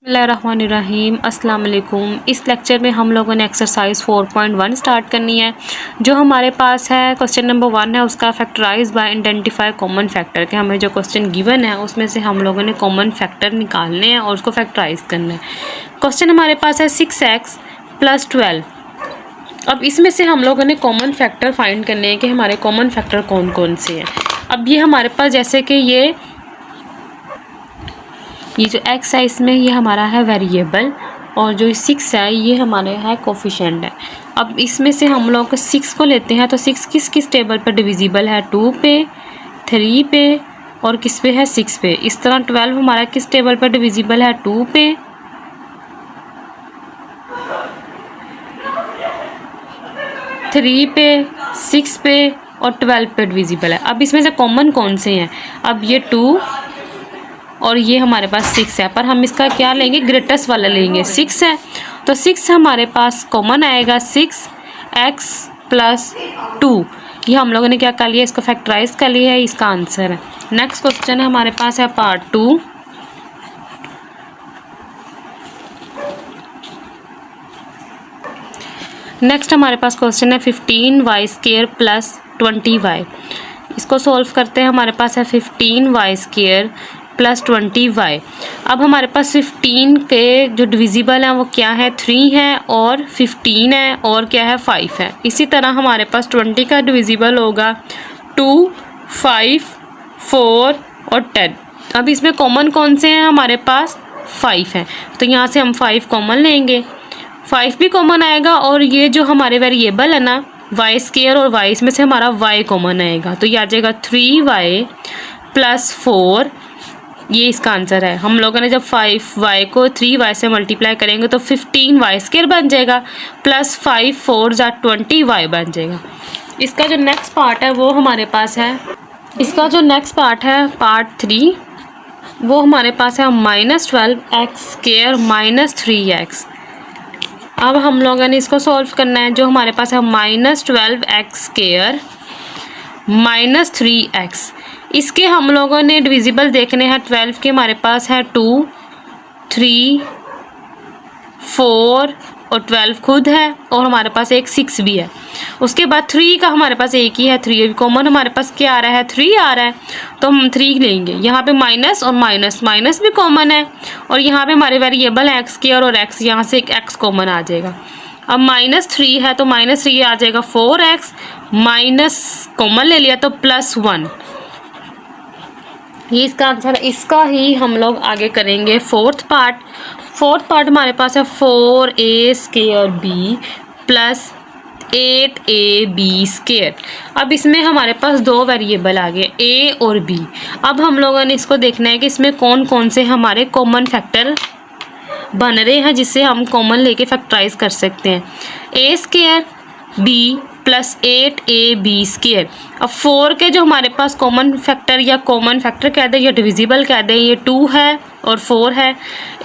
बिस्मिल्लाहिर्रहमानिर्रहीम अस्सलाम वालेकुम। इस लेक्चर में हम लोगों ने एक्सरसाइज 4.1 स्टार्ट करनी है। जो हमारे पास है क्वेश्चन नंबर 1 है उसका factorise by identify common factor के हमें जो क्वेश्चन गिवन है उसमें से हम लोगों ने कॉमन फैक्टर निकालने हैं और उसको फैक्टराइज करना है। क्वेश्चन हमारे पास है 6x + 12। अब इसमें से हम लोगों ने कॉमन फैक्टर फाइंड करने हैं कि हमारे कॉमन फैक्टर कौन कौन से हैं। अब ये हमारे पास जैसे कि ये जो x है इसमें ये हमारा है वेरिएबल और जो 6 है ये हमारे है कोफिशिएंट है। अब इसमें से हम लोग 6 को लेते हैं तो 6 किस किस टेबल पर डिविजिबल है, 2 पे, 3 पे और किस पे है, 6 पे। इस तरह 12 हमारा किस टेबल पर डिविजिबल है, 2 पे, 3 पे, 6 पे और 12 पे डिविजिबल है। अब इसमें से कॉमन कौन से हैं, अब ये 2 और ये हमारे पास 6 है, पर हम इसका क्या लेंगे, ग्रेटेस्ट वाला लेंगे, 6 है तो 6 हमारे पास कॉमन आएगा, 6x + 2। ये हम लोगों ने क्या कर लिया, इसको फैक्टराइज कर लिया है, इसका आंसर है। नेक्स्ट क्वेश्चन है हमारे पास है पार्ट 2। नेक्स्ट हमारे पास क्वेश्चन है 15y² + 20y। इसको सॉल्व करते हैं। हमारे पास है 15y² + 20y। अब हमारे पास 15 के जो डिविजिबल हैं वो क्या है, 3 है और 15 है और क्या है, 5 है। इसी तरह हमारे पास 20 का डिविजिबल होगा 2, 5, 4 और 10। अब इसमें कॉमन कौन से हैं, हमारे पास 5 हैं तो यहाँ से हम 5 कॉमन लेंगे, 5 भी कॉमन आएगा और ये जो हमारे वेरिएबल है ना y² और y, इसमें से हमारा y कॉमन आएगा तो ये आ जाएगा 3y + 4। ये इसका आंसर है। हम लोगों ने जब 5y को 3y से मल्टीप्लाई करेंगे तो 15y² बन जाएगा प्लस 5 4 = 20y बन जाएगा। इसका जो नेक्स्ट पार्ट है वो हमारे पास है, इसका जो नेक्स्ट पार्ट है पार्ट 3, वो हमारे पास है -12x² - 3x। अब हम लोगों ने इसको सॉल्व करना है। जो हमारे पास है -12x² - 3x, इसके हम लोगों ने डिविजिबल देखने हैं। 12 के हमारे पास है 2, 3, 4 और 12 खुद है और हमारे पास एक 6 भी है। उसके बाद 3 का हमारे पास एक ही है, 3 कॉमन हमारे पास क्या आ रहा है, 3 आ रहा है तो हम 3 लेंगे। यहाँ पे माइनस और माइनस भी कॉमन है और यहाँ पे हमारे वेरिएबल है x² और x, यहाँ से एक x कॉमन आ जाएगा। अब -3 है तो -3 आ जाएगा 4x, माइनस कॉमन ले लिया तो +1। ये इसका आंसर। इसका ही हम लोग आगे करेंगे फोर्थ पार्ट हमारे पास है 4a² + 8ab²। अब इसमें हमारे पास 2 वेरिएबल आ गए, a और b। अब हम लोगों ने इसको देखना है कि इसमें कौन कौन से हमारे कॉमन फैक्टर बन रहे हैं जिससे हम कॉमन लेके फैक्टराइज कर सकते हैं। a² b + 8ab²। अब 4 के जो हमारे पास कॉमन फैक्टर या कॉमन फैक्टर कह दें या डिविजिबल कह दें, ये 2 है और 4 है।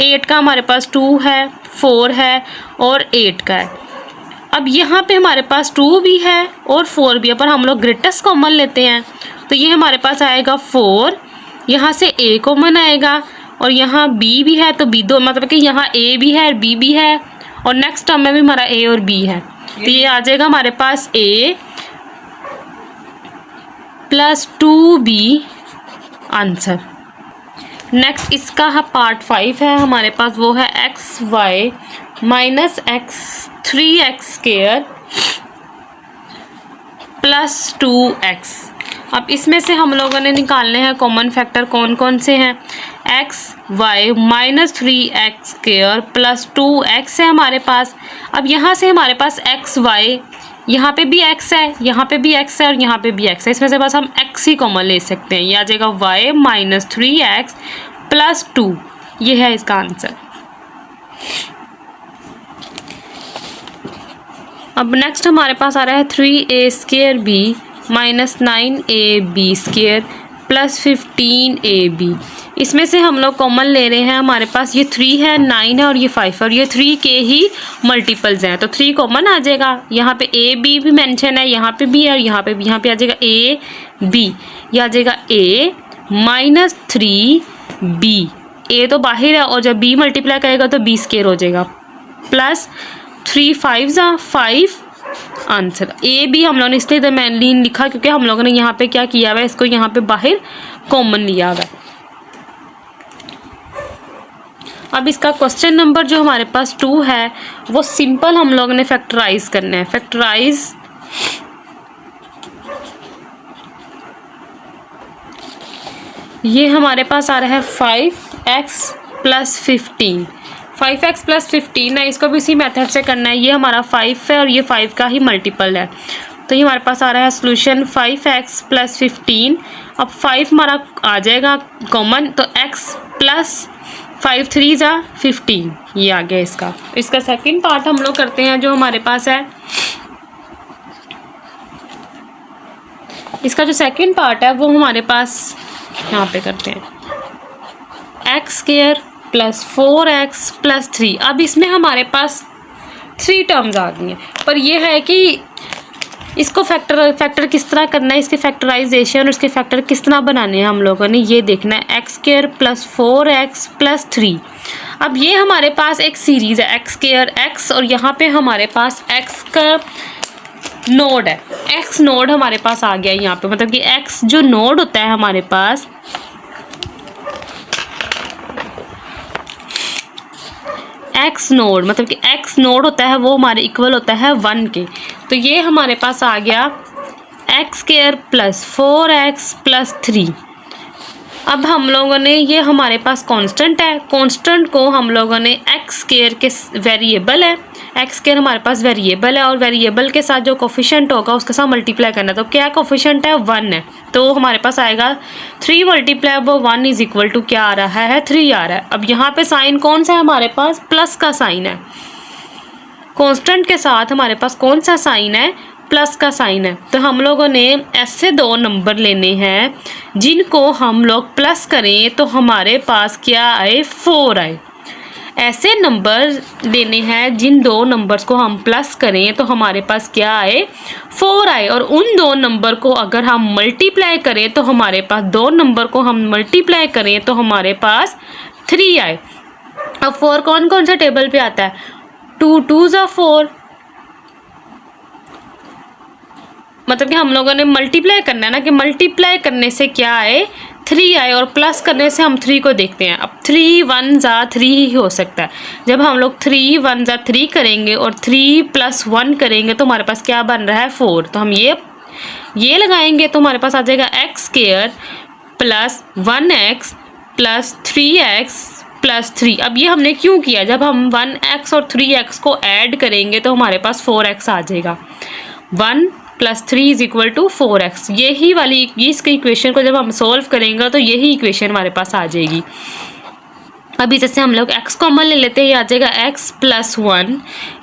8 का हमारे पास 2 है, 4 है और 8 का है। अब यहाँ पे हमारे पास 2 भी है और 4 भी है, पर हम लोग ग्रेटेस्ट कॉमन लेते हैं तो ये हमारे पास आएगा 4, यहाँ से a कॉमन आएगा और यहाँ b भी है तो b, दो मतलब कि यहाँ a भी है और b भी है और नेक्स्ट टर्म में भी हमारा a और b है तो ये आ जाएगा हमारे पास a + 2b आंसर। नेक्स्ट इसका है पार्ट 5 है हमारे पास, वो है xy - 3x² + 2x। अब इसमें से हम लोगों ने निकालने हैं कॉमन फैक्टर कौन कौन से हैं। xy - 3x² + 2x है हमारे पास। अब यहाँ से हमारे पास xy, यहाँ पे भी x है, यहाँ पे भी x है और यहाँ पे भी x है, इसमें से बस हम x ही कॉमन ले सकते हैं। ये आ जाएगा y - 3x + 2। ये है इसका आंसर। अब नेक्स्ट हमारे पास आ रहा है 3a² - 9ab² + 15ab। इसमें से हम लोग कॉमन ले रहे हैं। हमारे पास ये 3 है, 9 है और ये 5 है और ये 3 के ही मल्टीपल्स हैं तो 3 कॉमन आ जाएगा। यहाँ पे a b भी मेंशन है, यहाँ पे भी है और यहाँ पे भी। यहाँ पे आ जाएगा a b, ये आ जाएगा a - 3b ए तो बाहर है और जब बी मल्टीप्लाई करेगा तो बी स्केयर हो जाएगा, प्लस 3 5 5 आंसर। ए भी हम लोगों ने इसलिए तो मैंने लिखा क्योंकि हम लोगों ने यहाँ पे क्या किया हुआ है, इसको यहाँ पे बाहर कॉमन लिया हुआ है। अब इसका क्वेश्चन नंबर जो हमारे पास 2 है वो सिंपल हम लोगों ने फैक्टराइज करना है। फैक्टराइज ये हमारे पास आ रहा है 5x प्लस 15। 5x प्लस 15 है, इसको भी इसी मेथड से करना है। ये हमारा 5 है और ये 5 का ही मल्टीपल है, तो ये हमारे पास आ रहा है सोल्यूशन 5x प्लस 15। अब 5 हमारा आ जाएगा कॉमन, तो x प्लस 5 3 जा 15, ये आ गया इसका। इसका सेकंड पार्ट हम लोग करते हैं जो हमारे पास है। इसका जो सेकंड पार्ट है वो हमारे पास यहाँ पे करते हैं x square plus 4x plus 3। अब इसमें हमारे पास 3 टर्म्स आ गई हैं, पर यह है कि इसको फैक्टर किस तरह करना है, इसके फैक्टराइजेशन और इसके फैक्टर किस तरह बनाने हैं हम लोगों ने ये देखना है। X square plus 4x plus 3। अब ये हमारे पास एक सीरीज़ है एक्स स्क्वायर x, और यहाँ पे हमारे पास x का नोड है। x नोड हमारे पास आ गया यहाँ पे, मतलब कि x जो नोड होता है हमारे पास, x नोड मतलब कि x नोड होता है वो हमारे इक्वल होता है 1 के। तो ये हमारे पास आ गया x square plus 4x plus 3। अब हम लोगों ने ये हमारे पास कांस्टेंट है, कांस्टेंट को हम लोगों ने एक्स स्क्वायर के वेरिएबल है, एक्स स्क्वायर हमारे पास वेरिएबल है और वेरिएबल के साथ जो कोफिशिएंट होगा उसके साथ मल्टीप्लाई करना है। तो क्या कोफिशिएंट है 1 है, तो हमारे पास आएगा 3 मल्टीप्लाई 1 इज इक्वल टू क्या आ रहा है 3 आ रहा है। अब यहाँ पे साइन कौन सा है हमारे पास, प्लस का साइन है। कांस्टेंट के साथ हमारे पास कौन सा साइन है, प्लस का साइन है। तो हम लोगों ने ऐसे 2 नंबर लेने हैं जिनको हम लोग प्लस करें तो हमारे पास क्या आए 4 आए। ऐसे नंबर लेने हैं जिन 2 नंबर्स को हम प्लस करें तो हमारे पास क्या आए 4 आए, और उन 2 नंबर को अगर हम मल्टीप्लाई करें तो हमारे पास 2 नंबर को हम मल्टीप्लाई करें तो हमारे पास 3 आए। अब 4 कौन कौन सा टेबल पे आता है, 2 2 जा 4, मतलब कि हम लोगों ने मल्टीप्लाई करना है ना, कि मल्टीप्लाई करने से क्या आए 3 आए, और प्लस करने से हम 3 को देखते हैं। अब 3 1 जा 3 ही हो सकता है। जब हम लोग 3 1 जा 3 करेंगे और 3 प्लस 1 करेंगे तो हमारे पास क्या बन रहा है 4। तो हम ये लगाएंगे तो हमारे पास आ जाएगा x square plus 1x plus 3x plus 3। अब ये हमने क्यों किया, जब हम 1x और 3x को ऐड करेंगे तो हमारे पास 4x आ जाएगा। 1 plus 3 is equal to 4x। यही वाली इसकी इक्वेशन को जब हम सोल्व करेंगे तो यही इक्वेशन हमारे पास आ जाएगी। अभी जैसे हम लोग x कॉमन ले लेते हैं, ये आ जाएगा x प्लस 1।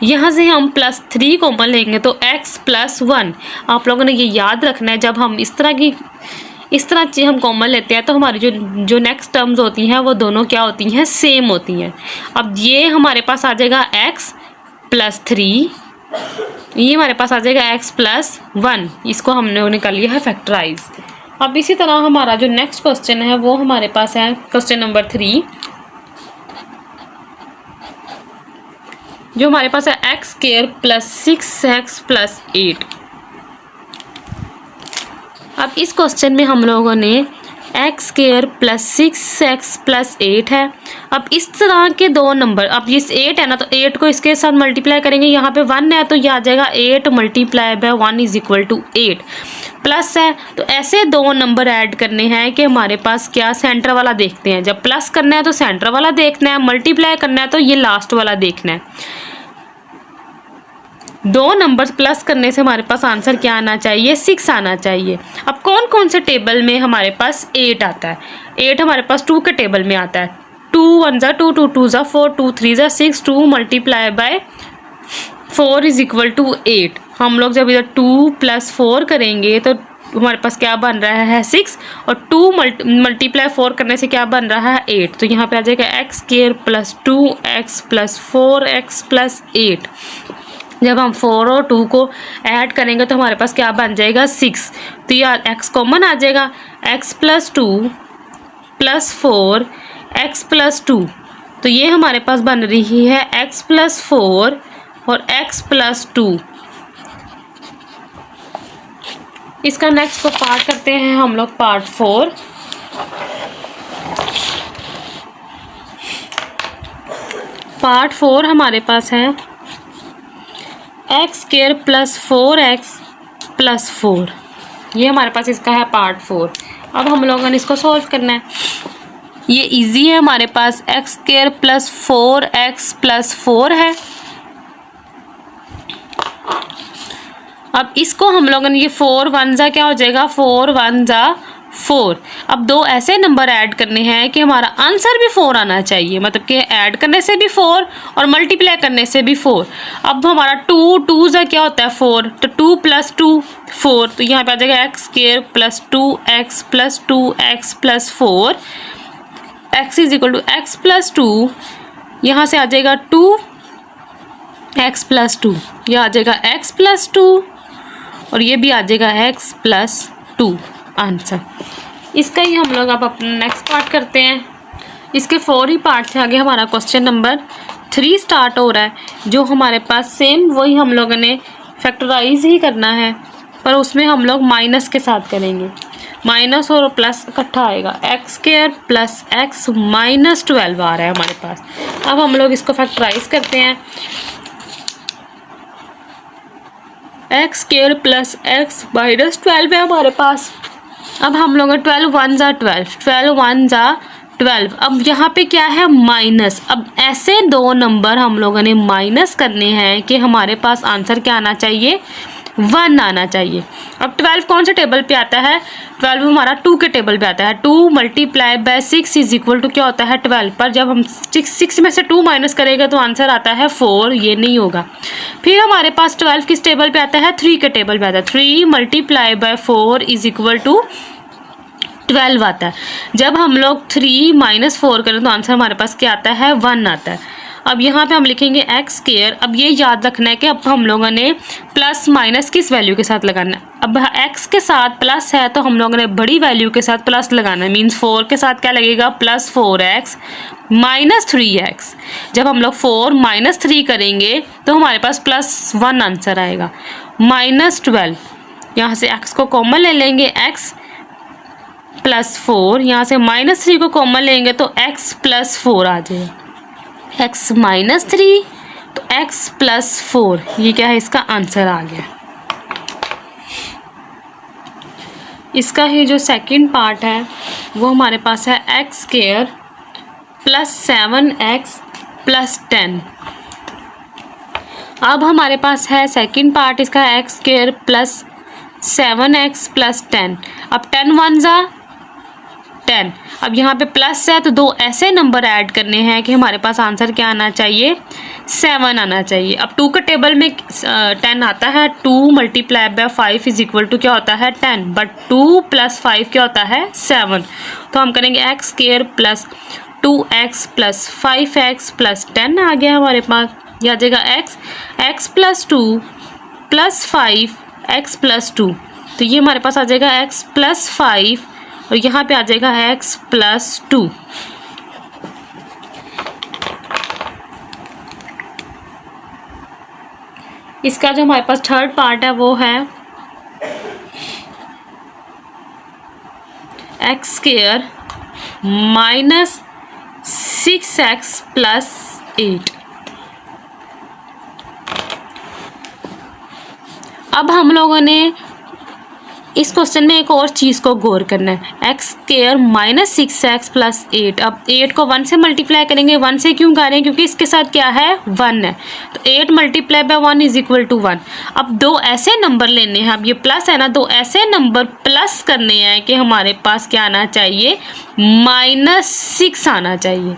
यहाँ से हम प्लस 3 कॉमन लेंगे तो x प्लस 1। आप लोगों ने ये याद रखना है, जब हम इस तरह चीज़ हम कॉमन लेते हैं तो हमारी जो नेक्स्ट टर्म्स होती हैं वो दोनों क्या होती हैं, सेम होती हैं। अब ये हमारे पास आ जाएगा x प्लस 3, ये हमारे पास आ जाएगा x प्लस 1। इसको हमने निकाल लिया है फैक्टराइज। अब इसी तरह हमारा जो नेक्स्ट क्वेश्चन है वो हमारे पास है क्वेश्चन नंबर 3, जो हमारे पास है x square plus 6x plus 8। अब इस क्वेश्चन में हम लोगों ने x square plus 6x plus 8 है। अब इस तरह के 2 नंबर, अब ये 8 है ना, तो 8 को इसके साथ मल्टीप्लाई करेंगे, यहाँ पे 1 है तो ये आ जाएगा 8 multiply by 1 is equal to 8। Plus है तो ऐसे 2 नंबर ऐड करने हैं कि हमारे पास क्या सेंटर वाला देखते हैं। जब प्लस करना है तो सेंटर वाला देखना है, मल्टीप्लाई करना है तो ये लास्ट वाला देखना है। 2 नंबर्स प्लस करने से हमारे पास आंसर क्या आना चाहिए, 6 आना चाहिए। अब कौन कौन से टेबल में हमारे पास 8 आता है, 8 हमारे पास 2 के टेबल में आता है। 2 1 जा 2, 2 2 जा 4, 2 3 जा 6, 2 multiply by 4 is equal to 8। हम लोग जब इधर 2 प्लस 4 करेंगे तो हमारे पास क्या बन रहा है 6, और 2 मल्टीप्लाई 4 करने से क्या बन रहा है 8। तो यहाँ पे आ जाएगा x square plus 2x plus 4x plus 8। जब हम 4 और 2 को ऐड करेंगे तो हमारे पास क्या बन जाएगा 6। तो यार x कॉमन आ जाएगा, x plus 2 plus 4 x plus 2, तो ये हमारे पास बन रही है x प्लस 4 और x प्लस 2। इसका नेक्स्ट को पार्ट करते हैं हम लोग, पार्ट 4। पार्ट 4 हमारे पास है x square plus 4x plus 4। ये हमारे पास इसका है पार्ट 4। अब हम लोगों ने इसको सॉल्व करना है। ये इजी है, हमारे पास x square plus 4x plus 4 है। अब इसको हम लोगों ने, ये 4 1 जा क्या हो जाएगा, 4 1 जा 4। अब दो ऐसे नंबर ऐड करने हैं कि हमारा आंसर भी 4 आना चाहिए, मतलब कि ऐड करने से भी 4 और मल्टीप्लाई करने से भी 4। अब हमारा 2 2 जा क्या होता है 4, तो 2 प्लस 2 4, तो यहाँ पे आ जाएगा x square plus 2x plus 2x plus 4। x is equal to x plus 2, यहाँ से आ जाएगा 2x प्लस 2, यह आ जाएगा x प्लस 2 और ये भी आ जाएगा x प्लस 2 आंसर। इसका ही हम लोग अब अपना नेक्स्ट पार्ट करते हैं। इसके 4 ही पार्ट से आगे हमारा क्वेश्चन नंबर 3 स्टार्ट हो रहा है, जो हमारे पास सेम वही हम लोगों ने फैक्टराइज ही करना है, पर उसमें हम लोग माइनस के साथ करेंगे। माइनस और प्लस इकट्ठा आएगा, x square plus x minus 12 आ रहा है हमारे पास। अब हम लोग इसको फैक्टराइज करते हैं। X square plus x minus 12 है हमारे पास। अब हम लोग 12 1 जा 12, 12 1 जा 12। अब यहाँ पे क्या है माइनस। अब ऐसे दो नंबर हम लोगों ने माइनस करने हैं कि हमारे पास आंसर क्या आना चाहिए, 1 आना चाहिए। अब 12 कौन से टेबल पे आता है, 12 हमारा 2 के टेबल पे आता है। 2 multiply by 6 is equal to क्या होता है 12, पर जब हम 6 में से 2 माइनस करेंगे तो आंसर आता है 4, ये नहीं होगा। फिर हमारे पास 12 किस टेबल पे आता है, 3 के टेबल पे आता है। 3 multiply by 4 is equal to 12 आता है। जब हम लोग 3 माइनस 4 करें तो आंसर हमारे पास क्या आता है, 1 आता है। अब यहाँ पे हम लिखेंगे एक्स स्क्वायर। अब ये याद रखना है कि अब हम लोगों ने प्लस माइनस किस वैल्यू के साथ लगाना है। अब एक्स के साथ प्लस है तो हम लोगों ने बड़ी वैल्यू के साथ प्लस लगाना है, मीन्स 4 के साथ क्या लगेगा, प्लस 4x माइनस 3x। जब हम लोग 4 माइनस 3 करेंगे तो हमारे पास प्लस 1 आंसर आएगा, माइनस 12। यहाँ से x को कॉमन ले लेंगे, x प्लस 4, यहाँ से माइनस 3 को कॉमन लेंगे तो x प्लस 4 आ जाएगा। x माइनस 3 तो x प्लस 4, ये क्या है, इसका आंसर आ गया। इसका ही जो सेकंड पार्ट है वो हमारे पास है x square plus 7x plus 10। अब हमारे पास है सेकंड पार्ट इसका x square plus 7x plus 10। अब 10 1 जा 10। अब यहाँ पे प्लस है तो दो ऐसे नंबर ऐड करने हैं कि हमारे पास आंसर क्या आना चाहिए, 7 आना चाहिए। अब 2 के टेबल में 10 आता है। 2 multiply by 5 is equal to क्या होता है 10, बट 2 प्लस 5 क्या होता है 7। तो हम करेंगे x square plus 2x plus 5x plus 10 आ गया हमारे पास। यह आ जाएगा x plus 2 plus 5x plus 2, तो ये हमारे पास आ जाएगा x प्लस 5 और यहाँ पे आ जाएगा x प्लस 2। इसका जो हमारे पास थर्ड पार्ट है वो है x square minus 6x plus 8। अब हम लोगों ने इस क्वेश्चन में एक और चीज़ को गौर करना है, x square minus 6x plus 8। अब 8 को 1 से मल्टीप्लाई करेंगे, 1 से क्यों कर रहे हैं, क्योंकि इसके साथ क्या है 1 है, तो 8 multiply by 1 is equal to 1। अब दो ऐसे नंबर लेने हैं, अब ये प्लस है ना, दो ऐसे नंबर प्लस करने हैं कि हमारे पास क्या आना चाहिए, -6 आना चाहिए।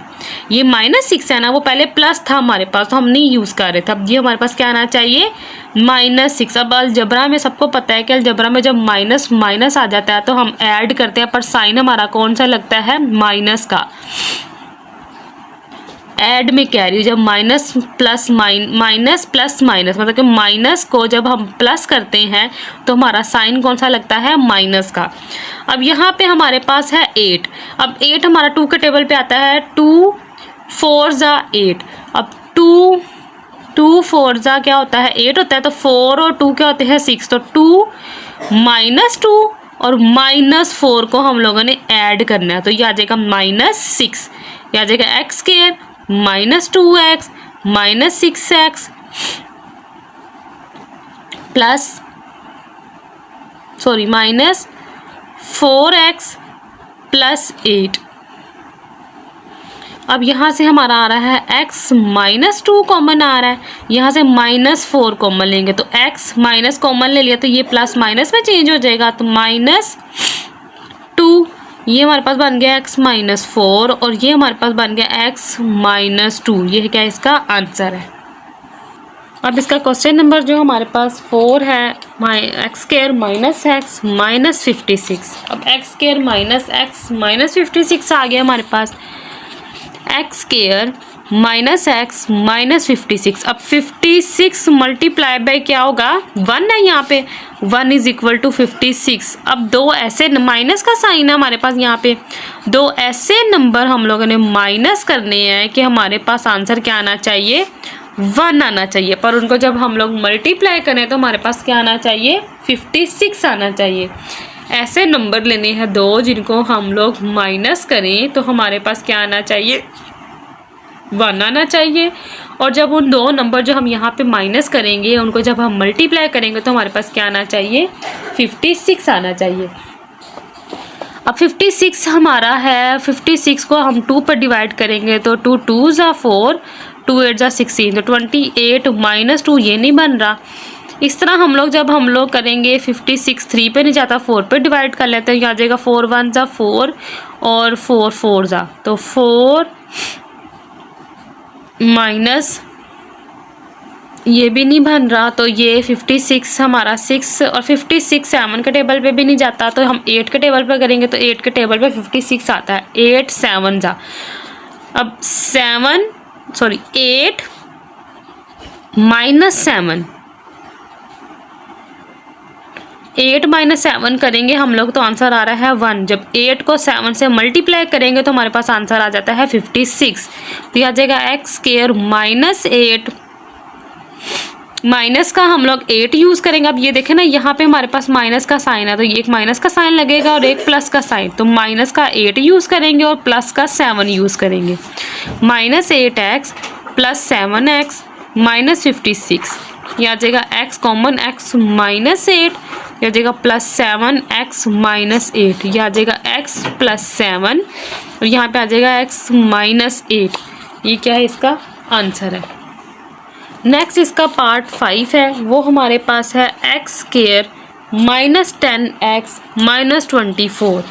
ये -6 है ना, वो पहले प्लस था हमारे पास तो हम नहीं यूज़ कर रहे थे, अब ये हमारे पास क्या आना चाहिए -6। अब अलजबरा में सबको पता है कि अलजबरा में जब माइनस माइनस आ जाता है तो हम ऐड करते हैं, पर साइन हमारा कौन सा लगता है, माइनस का। ऐड में कैरी, जब minus plus minus plus minus मतलब कि माइनस को जब हम प्लस करते हैं तो हमारा साइन कौन सा लगता है, माइनस का। अब यहाँ पे हमारे पास है 8। अब 8 हमारा 2 के टेबल पे आता है, 2 4 ज़ा 8। अब 2 4 ज़ा क्या होता है, 8 होता है, तो 4 और 2 क्या होते हैं, 6। तो 2 -2 और -4 को हम लोगों ने ऐड करना है, तो ये आ जाएगा -6। ये आ जाएगा x square -2x -6x plus -4x plus 8। अब यहाँ से हमारा आ रहा है x -2 कॉमन आ रहा है, यहाँ से -4 कॉमन लेंगे तो x माइनस कॉमन ले लिया तो ये प्लस माइनस में चेंज हो जाएगा, तो -2 ये हमारे पास बन गया x -4 और ये हमारे पास बन गया x -2। ये क्या इसका आंसर है। अब इसका क्वेश्चन नंबर जो हमारे पास 4 है, एक्स स्क्वायर -x -56। अब एक्स स्क्वायर -x -56 आ गया हमारे पास, एक्स स्क्वायर -x -56। अब 56 मल्टीप्लाई बाय क्या होगा, 1 है यहाँ पे, 1 = 56। अब दो ऐसे माइनस का साइन है हमारे पास, यहाँ पे दो ऐसे नंबर हम लोगों ने माइनस करने हैं कि हमारे पास आंसर क्या आना चाहिए, 1 आना चाहिए। पर उनको जब हम लोग मल्टीप्लाई करें तो हमारे पास क्या आना चाहिए, 56 आना चाहिए। ऐसे नंबर लेने हैं दो जिनको हम लोग माइनस करें तो हमारे पास क्या आना चाहिए, 1 आना चाहिए। और जब उन दो नंबर जो हम यहाँ पे माइनस करेंगे उनको जब हम मल्टीप्लाई करेंगे तो हमारे पास क्या आना चाहिए, 56 आना चाहिए। अब 56 हमारा है, 56 को हम 2 पर डिवाइड करेंगे तो 2 2 ज़ा 4, 2 8 ज़ा 16, तो 28 -2 ये नहीं बन रहा। इस तरह हम लोग करेंगे 56 3 पे नहीं जाता, 4 पे डिवाइड कर लेते हैं, आ जाएगा 4 1 ज़ा 4 और 4 4 ज़ा, तो 4 माइनस ये भी नहीं बन रहा, तो ये 56 हमारा 6 और 56 7 के टेबल पे भी नहीं जाता, तो हम 8 के टेबल पे करेंगे तो 8 के टेबल पे 56 आता है, 8 7 ज़ा। अब 8 -7 8 -7 करेंगे हम लोग तो आंसर आ रहा है 1। जब 8 को 7 से मल्टीप्लाई करेंगे तो हमारे पास आंसर आ जाता है 56। तो यह आ जाएगा एक्स स्क्वायर -8, माइनस का हम लोग 8 यूज़ करेंगे। अब ये देखें ना, यहाँ पे हमारे पास माइनस का साइन है तो ये एक माइनस का साइन लगेगा और एक प्लस का साइन, तो माइनस का 8 यूज़ करेंगे और प्लस का 7 यूज़ करेंगे। -8x + 7x -56, ये आ जाएगा x कॉमन, x -8, ये आ जाएगा +7x -8, ये आ जाएगा x + 7 और यहाँ पे आ जाएगा x -8। ये क्या है, इसका आंसर है। नेक्स्ट इसका पार्ट 5 है, वो हमारे पास है x square -10x -24,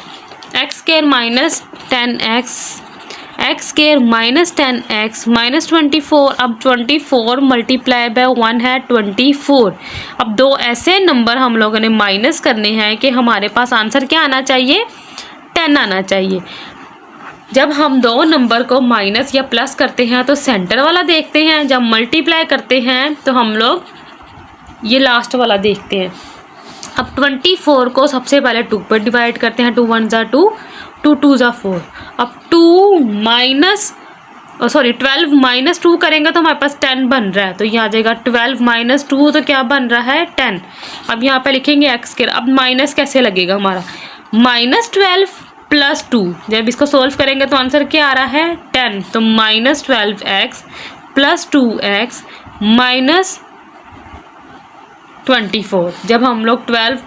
x square -10x, x square -10x -24। अब 24 मल्टीप्लाई बाय 1 है 24। अब दो ऐसे नंबर हम लोगों ने माइनस करने हैं कि हमारे पास आंसर क्या आना चाहिए, 10 आना चाहिए। जब हम दो नंबर को माइनस या प्लस करते हैं तो सेंटर वाला देखते हैं, जब मल्टीप्लाई करते हैं तो हम लोग ये लास्ट वाला देखते हैं। अब 24 को सबसे पहले 2 पर डिवाइड करते हैं, 2 1 ज़ा 2, 2 2 ज़ा 4। अब 12 -2 करेंगे तो हमारे पास 10 बन रहा है, तो ये आ जाएगा 12 - 2 तो क्या बन रहा है, 10। अब यहाँ पे लिखेंगे एक्स स्क्वायर। अब माइनस कैसे लगेगा हमारा, -12 + 2, जब इसको सोल्व करेंगे तो आंसर क्या आ रहा है, 10। तो -12x + 2x -24। जब हम लोग 12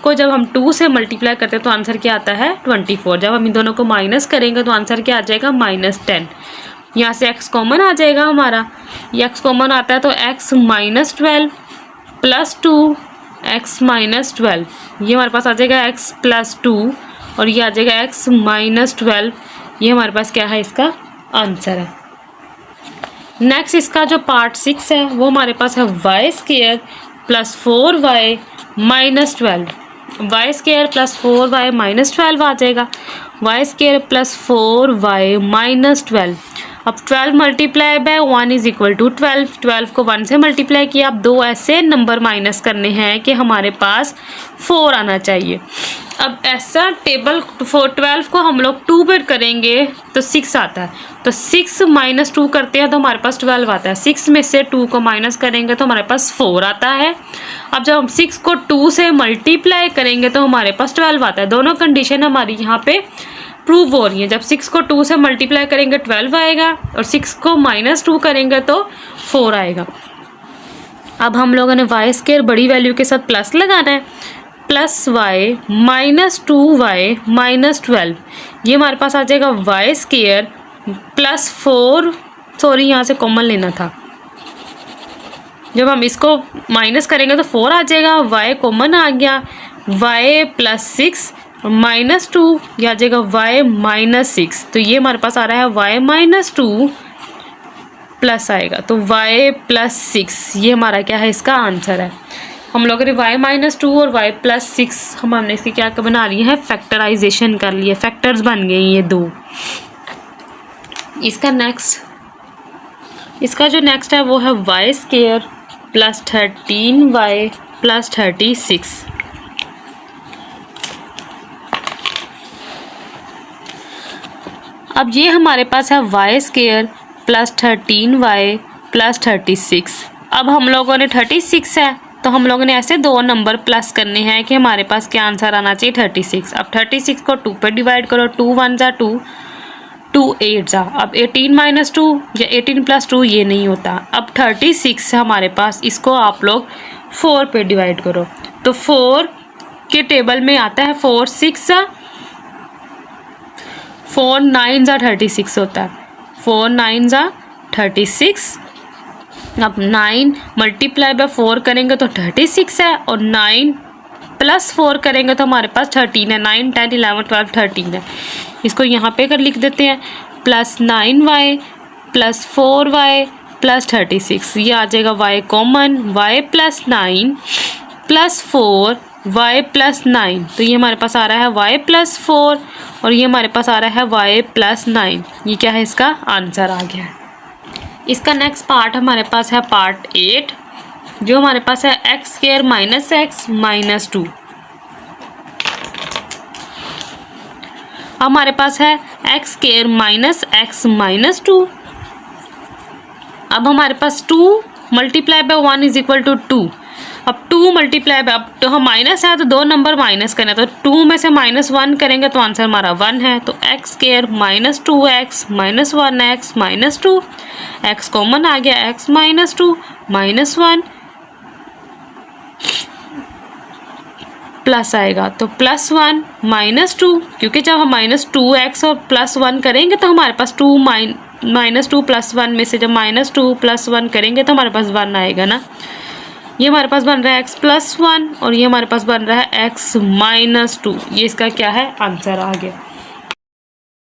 को जब हम 2 से मल्टीप्लाई करते हैं तो आंसर क्या आता है, 24। जब हम इन दोनों को माइनस करेंगे तो आंसर क्या आ जाएगा, -10। यहाँ से x कॉमन आ जाएगा हमारा, ये x कॉमन आता है तो x -12 + 2 x -12, ये हमारे पास आ जाएगा x + 2 और ये आ जाएगा x -12। ये हमारे पास क्या है, इसका आंसर है। नेक्स्ट इसका जो पार्ट 6 है वो हमारे पास है y² + 4y -12, y² + 4y -12 आ जाएगा, y² + 4y -12। अब 12 multiply by 1 is equal to 12। 12 को 1 से मल्टीप्लाई किया। अब 2 ऐसे नंबर माइनस करने हैं कि हमारे पास 4 आना चाहिए। अब ऐसा टेबल 12 को हम लोग 2 पर करेंगे तो 6 आता है, तो 6 माइनस 2 करते हैं तो हमारे पास 12 आता है। 6 में से 2 को माइनस करेंगे तो हमारे पास 4 आता है। अब जब हम 6 को 2 से मल्टीप्लाई करेंगे तो हमारे पास 12 आता है। दोनों कंडीशन हमारी यहाँ पे प्रूव हो रही है। जब 6 को 2 से मल्टीप्लाई करेंगे 12 आएगा और 6 को माइनस 2 करेंगे तो 4 आएगा। अब हम लोगों ने वाई स्क्वायर बड़ी वैल्यू के साथ प्लस लगाना है, plus Y minus 2y minus 12, ये हमारे पास आ जाएगा वाई स्क्वायर प्लस 4, सॉरी यहाँ से कॉमन लेना था। जब हम इसको माइनस करेंगे तो 4 आ जाएगा, y कॉमन आ गया, y प्लस 6 माइनस 2, यह आ जाएगा y माइनस 6। तो ये हमारे पास आ रहा है y माइनस 2 प्लस आएगा, तो y प्लस 6 ये हमारा क्या है, इसका आंसर है। हम लोगों ने y माइनस 2 और y प्लस 6 हमने इसकी क्या बना ली है, फैक्टराइजेशन कर लिए, फैक्टर्स बन गए ये दो। इसका जो नेक्स्ट है वो है Y square plus 13y plus 36। अब ये हमारे पास है Y square plus 13y plus 36। अब हम लोगों ने 36 है तो हम लोगों ने ऐसे दो नंबर प्लस करने हैं कि हमारे पास क्या आंसर आना चाहिए 36। अब 36 को 2 पर डिवाइड करो, 2 1 जा 2, 2 8 जा। अब 18 माइनस 2 या 18 प्लस 2 ये नहीं होता। अब 36 हमारे पास, इसको आप लोग 4 पे डिवाइड करो तो 4 के टेबल में आता है 4 6 जा, 4 9 जा 36 होता है, 4 9 जा 36। अब 9 मल्टीप्लाई बाय 4 करेंगे तो 36 है और 9 प्लस 4 करेंगे तो हमारे पास 13 है। 9 10 11 12 13 है। इसको यहाँ पे कर लिख देते हैं, plus 9y plus 4y plus 36, ये आ जाएगा y common, y plus 9 plus 4 y plus 9, तो ये हमारे पास आ रहा है y प्लस 4 और ये हमारे पास आ रहा है y प्लस 9। ये क्या है, इसका आंसर आ गया है। इसका नेक्स्ट पार्ट हमारे पास है पार्ट 8, जो हमारे पास है x square minus x minus 2। हमारे पास है x square minus x minus 2। अब हमारे पास 2 multiply by 1 is equal to 2। अब 2 मल्टीप्लाई बाय, अब तो हम माइनस है तो दो नंबर माइनस करना है, तो 2 में से माइनस 1 करेंगे तो आंसर हमारा 1 है। तो x square minus 2x minus 1x minus 2, x common आ गया, x माइनस 2 माइनस 1 प्लस आएगा, तो प्लस 1 माइनस 2, क्योंकि जब हम माइनस 2x और प्लस 1 करेंगे तो हमारे पास 2 माइनस 2 प्लस 1 में से जब माइनस 2 प्लस 1 करेंगे तो हमारे पास 1 आएगा ना। ये हमारे पास बन रहा है x प्लस 1 और ये हमारे पास बन रहा है x माइनस 2। ये इसका क्या है, आंसर आ गया।